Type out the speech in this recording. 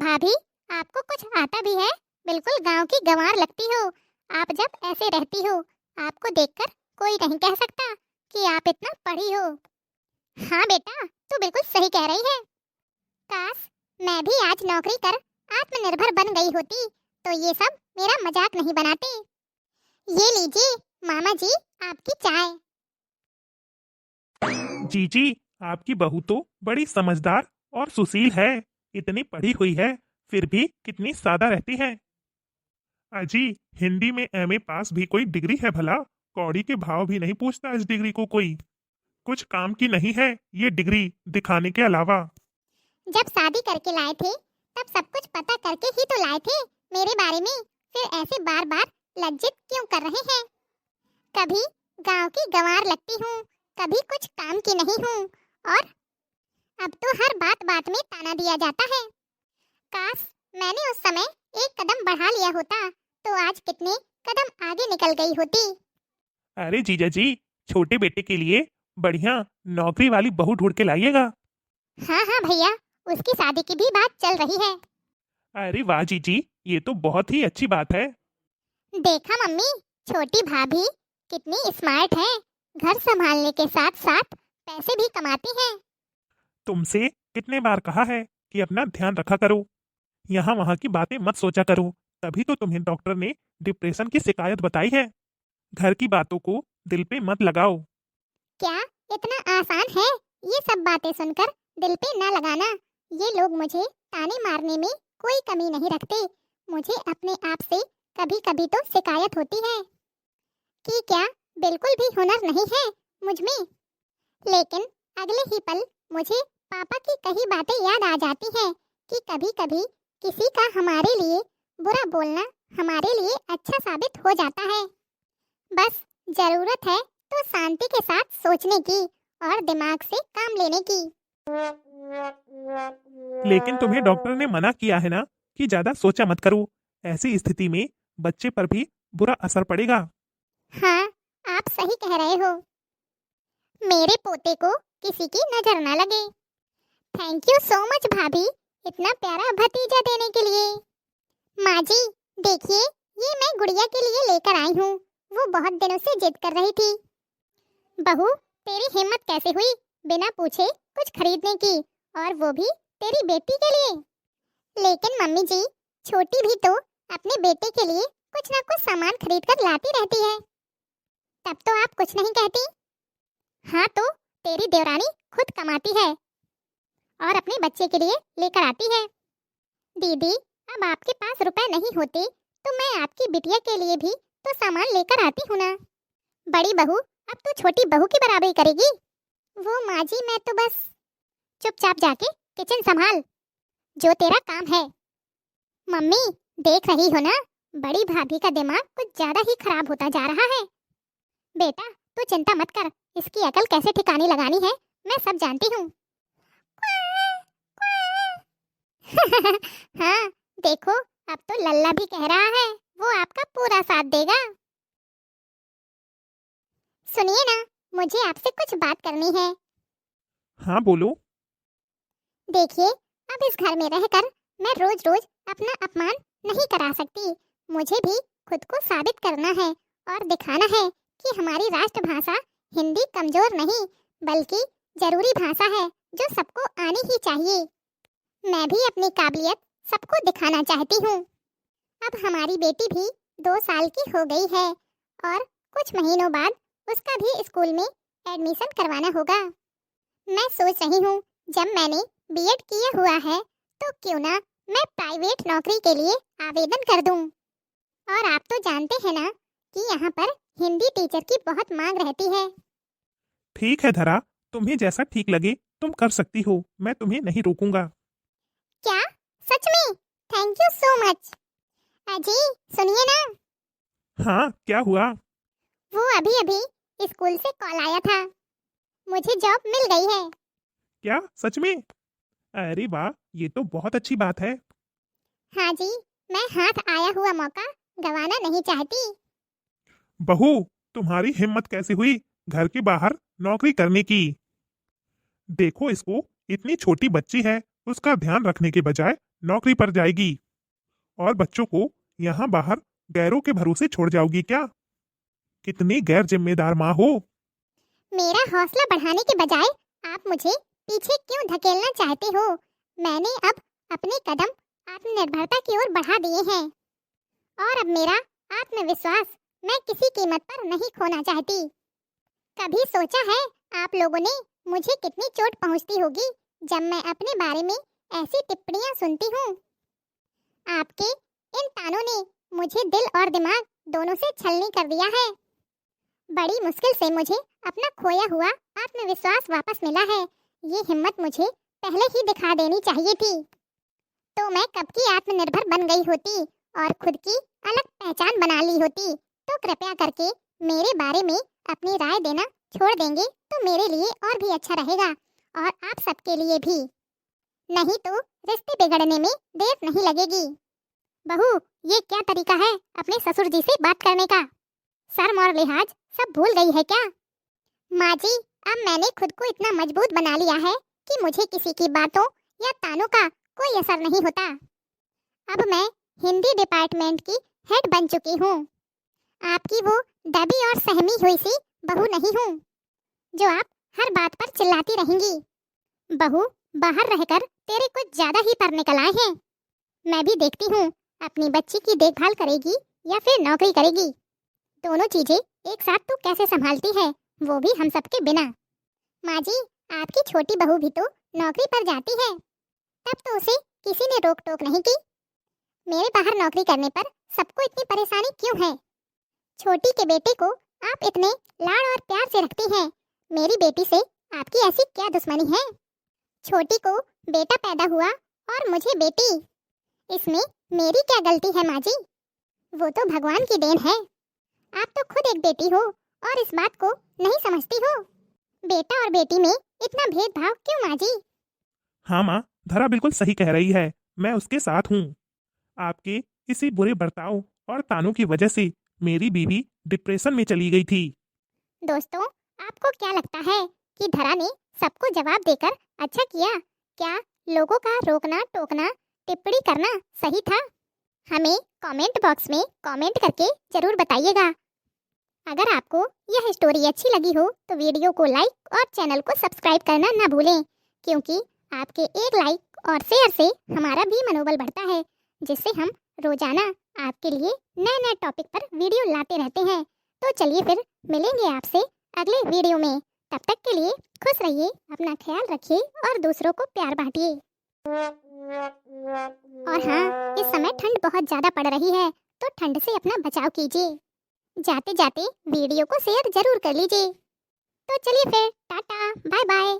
भाभी, आपको कुछ आता भी है? बिल्कुल गांव की गंवार लगती हो। आप जब ऐसे रहती हो, आपको देखकर कोई नहीं कह सकता कि आप इतना पढ़ी हो। हाँ बेटा, तू बिल्कुल सही कह रही है। काश मैं भी आज नौकरी कर आत्मनिर्भर बन गई होती तो ये सब मेरा मजाक नहीं बनाते। ये लीजिए मामा जी, आपकी चाय। जीजी, आपकी बहू तो बड़ी समझदार और सुशील है। इतनी पढ़ी हुई है, फिर भी कितनी सादा रहती है। अजी, हिंदी में एमए पास भी कोई डिग्री है भला? कौड़ी के भाव भी नहीं पूछता इस डिग्री को कोई। कुछ काम की नहीं है ये डिग्री दिखाने के अलावा। जब शादी करके लाए थे तब सब कुछ पता करके ही तो लाए थे मेरे बारे में। फिर ऐसे बार बार लज्जित क्यों कर रहे हैं? कभी गांव की गंवार लगती हूँ, कभी कुछ काम की नहीं हूँ, और अब तो हर बात बात में ताना दिया जाता है। काश मैंने उस समय एक कदम बढ़ा लिया होता तो आज कितने कदम आगे निकल गई होती। अरे जीजा जी, छोटे बेटे के लिए बढ़िया नौकरी वाली बहू ढूंढ के लाइएगा। हाँ हाँ भैया, उसकी शादी की भी बात चल रही है। अरे वाह जीजी, ये तो बहुत ही अच्छी बात है। देखा मम्मी, छोटी भाभी कितनी स्मार्ट है। घर संभालने के साथ साथ पैसे भी कमाती है। तुमसे कितने बार कहा है कि अपना ध्यान रखा करो, यहाँ वहाँ की बातें मत सोचा करो। तभी तो तुम्हें डॉक्टर ने डिप्रेशन की शिकायत बताई है। घर की बातों को दिल पे मत लगाओ। क्या इतना आसान है ये सब बातें सुनकर दिल पे ना लगाना? ये लोग मुझे ताने मारने में कोई कमी नहीं रखते। मुझे अपने आप से कभी कभी तो शिकायत होती है कि क्या बिल्कुल भी हुनर नहीं है मुझ में। लेकिन अगले ही पल मुझे पापा की कही बातें याद आ जाती हैं कि कभी कभी किसी का हमारे लिए बुरा बोलना हमारे लिए अच्छा साबित हो जाता है। बस जरूरत है तो शांति के साथ सोचने की और दिमाग से काम लेने की। लेकिन तुम्हें डॉक्टर ने मना किया है ना कि ज्यादा सोचा मत करो। ऐसी स्थिति में बच्चे पर भी बुरा असर पड़ेगा। हाँ, आप सही कह रहे हो। मेरे पोते को किसी की नजर ना लगे। थैंक यू सो मच भाभी, इतना प्यारा भतीजा देने के लिए। माँ जी, देखिए ये मैं गुड़िया के लिए लेकर आई हूँ। वो बहुत दिनों से जिद कर रही थी। बहू, तेरी हिम्मत कैसे हुई बिना पूछे कुछ खरीदने की, और वो भी तेरी बेटी के लिए? लेकिन मम्मी जी, छोटी भी तो अपने बेटे के लिए कुछ ना कुछ सामान खरीद कर लाती रहती है। तब तो आप कुछ नहीं कहती। हाँ तो तेरी देवरानी खुद कमाती है और अपने बच्चे के लिए लेकर आती है। दीदी, अब आपके पास रुपए नहीं होते तो मैं आपकी बिटिया के लिए भी तो सामान लेकर आती हूँ ना। बड़ी बहू अब तो छोटी बहू की बराबरी करेगी। वो माँ जी, मैं तो बस चुपचाप जाके किचन संभाल, जो तेरा काम है। मम्मी, देख रही हो ना, बड़ी भाभी का दिमाग कुछ ज्यादा ही खराब होता जा रहा है। बेटा तू चिंता मत कर, इसकी अकल कैसे ठिकाने लगानी है मैं सब जानती हूँ। हाँ देखो, अब तो लल्ला भी कह रहा है वो आपका पूरा साथ देगा। सुनिए ना, मुझे आपसे कुछ बात करनी है। हाँ बोलो। देखिए, अब इस घर में रहकर मैं रोज रोज अपना अपमान नहीं करा सकती। मुझे भी खुद को साबित करना है और दिखाना है कि हमारी राष्ट्रभाषा हिंदी कमजोर नहीं बल्कि जरूरी भाषा है जो सबको आनी ही चाहिए। मैं भी अपनी काबिलियत सबको दिखाना चाहती हूँ। अब हमारी बेटी भी 2 साल की हो गई है और कुछ महीनों बाद उसका भी स्कूल में एडमिशन करवाना होगा। मैं सोच रही हूँ जब मैंने बीएड किया हुआ है तो क्यों ना मैं प्राइवेट नौकरी के लिए आवेदन कर दूं। और आप तो जानते हैं ना कि यहाँ पर हिंदी टीचर की बहुत मांग रहती है। ठीक है धरा, तुम्हें जैसा ठीक लगे तुम कर सकती हो, मैं तुम्हें नहीं रोकूंगा। क्या? सच में? Thank you so much. अजी सुनिए ना, हाँ क्या हुआ? वो अभी अभी स्कूल से कॉल आया था। मुझे जॉब मिल गई है। क्या सच में? अरे वाह, ये तो बहुत अच्छी बात है। हाँ जी, मैं हाथ आया हुआ मौका गंवाना नहीं चाहती। बहू, तुम्हारी हिम्मत कैसे हुई घर के बाहर नौकरी करने की? देखो इसको, इतनी छोटी बच्ची है, उसका ध्यान रखने के बजाय नौकरी पर जाएगी और बच्चों को यहाँ बाहर गैरों के भरोसे छोड़ जाओगी क्या? कितनी गैर जिम्मेदार माँ हो। मेरा हौसला बढ़ाने के बजाय आप मुझे पीछे क्यों धकेलना चाहते हो? मैंने अब अपने कदम आत्मनिर्भरता की ओर बढ़ा दिए हैं और अब मेरा आत्मविश्वास मैं किसी कीमत पर नहीं खोना चाहती। कभी सोचा है आप लोगों ने मुझे कितनी चोट पहुंचती होगी जब मैं अपने बारे में ऐसी टिप्पणियां सुनती हूँ। आपके इन तानों ने मुझे दिल और दिमाग दोनों से छलनी कर दिया है। बड़ी मुश्किल से मुझे अपना खोया हुआ आत्मविश्वास वापस मिला है। ये हिम्मत मुझे पहले ही दिखा देनी चाहिए थी, तो मैं कब की आत्मनिर्भर बन गई होती और खुद की अलग पहचान बना ली होती। तो कृपया करके मेरे बारे में अपनी राय देना छोड़ देंगे तो मेरे लिए और भी अच्छा रहेगा और आप सबके लिए भी। नहीं तो रिश्ते बिगड़ने में देर नहीं लगेगी। बहू, ये क्या तरीका है अपने ससुर जी से बात करने का? शर्म और लिहाज सब भूल गई है क्या? माँ जी, अब मैंने खुद को इतना मजबूत बना लिया है कि मुझे किसी की बातों या तानों का कोई असर नहीं होता। अब मैं हिंदी डिपार्टमेंट की हेड बन चुकी हूँ। आपकी वो दबी और सहमी हुई सी बहू नहीं हूँ जो आप हर बात पर चिल्लाती रहेंगी। बहू, बाहर रहकर तेरे कुछ ज्यादा ही पर निकल आए हैं। मैं भी देखती हूँ अपनी बच्ची की देखभाल करेगी या फिर नौकरी करेगी। दोनों चीजें एक साथ तो कैसे संभालती है, वो भी हम सबके बिना। माँ जी, आपकी छोटी बहू भी तो नौकरी पर जाती है, तब तो उसे किसी ने रोक टोक नहीं की। मेरे बाहर नौकरी करने पर सबको इतनी परेशानी क्यों है? छोटी के बेटे को आप इतने लाड़ और प्यार से रखती हैं, मेरी बेटी से आपकी ऐसी क्या दुश्मनी है? छोटी को बेटा पैदा हुआ और मुझे बेटी, इसमें मेरी क्या गलती है माँ जी? वो तो भगवान की देन है। आप तो खुद एक बेटी हो और इस बात को नहीं समझती हो। बेटा और बेटी में इतना भेदभाव क्यों माँ जी? हाँ माँ, धरा बिल्कुल सही कह रही है। मैं उसके साथ हूँ। आपके इसी बुरे बर्ताव और तानों की वजह से मेरी बीवी डिप्रेशन में चली गई थी। दोस्तों, आपको क्या लगता है कि धरा ने सबको जवाब देकर अच्छा किया? क्या लोगों का रोकना टोकना टिप्पणी करना सही था? हमें कमेंट बॉक्स में कमेंट करके जरूर बताइएगा। अगर आपको यह स्टोरी अच्छी लगी हो तो वीडियो को लाइक और चैनल को सब्सक्राइब करना ना भूलें, क्योंकि आपके एक लाइक और शेयर से हमारा भी मनोबल बढ़ता है, जिससे हम रोजाना आपके लिए नए नए टॉपिक पर वीडियो लाते रहते हैं। तो चलिए फिर मिलेंगे आपसे अगले वीडियो में। तब तक के लिए खुश रहिए, अपना ख्याल रखिए और दूसरों को प्यार बांटिए। और हाँ, इस समय ठंड बहुत ज्यादा पड़ रही है, तो ठंड से अपना बचाव कीजिए। जाते जाते वीडियो को शेयर जरूर कर लीजिए। तो चलिए फिर, टाटा बाय बाय।